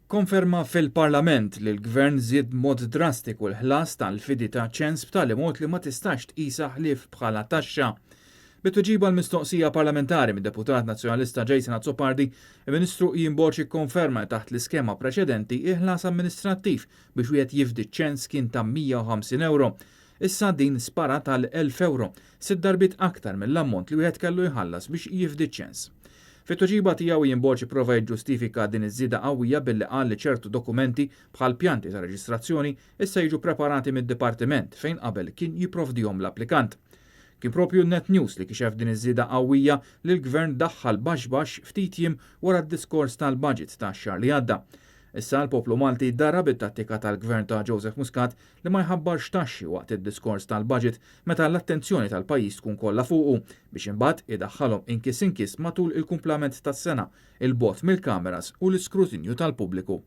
Konferma fil-Parlament li l-Gvern żied mod drastiku l-ħlas tal-fidi ta' ċens b'tali mod li ma tistax tqisha ħlief bħala taxxa. Bit-tweġiba l-mistoqsija parlamentari mid-Deputat Nazzjonalista Jason Azzopardi, il-Ministru Jimboċi konferma taħt l-iskema preċedenti il-ħlas amministrattiv biex wieħed jifdi ċens kien ta' €150. Issa din spara tal-€1000, 6 darbit aktar mill-ammont li wieħed kellu jħallas biex jifdi ċens. Fit-tweġiba tiegħu Jimboċi prova jiġġustifika din iż-żieda qawwija billi qal li ċertu dokumenti bħal pjanti ta' reġistrazzjoni issa jiġu preparati mid-Dipartiment fejn qabel kien jipprovdihom l-applikant. Kien propju Net News li kixef din iż-żieda qawwija li l-Gvern daħħal baxx ftit jiem wara d-diskors tal-budget tax-xahar li għadda. Issa l-poplu Malti dara bit-tattika tal-Gvern ta' Joseph Muscat li ma jħabbarx taxxi waqt id-diskors tal-budget meta l-attenzjoni tal-pajjiż tkun kollha fuqu biex imbagħad idaħħalhom inkis matul il-kumplament tas-sena, il-bogħod mill-kameras u l-iskrutinju tal-pubbliku.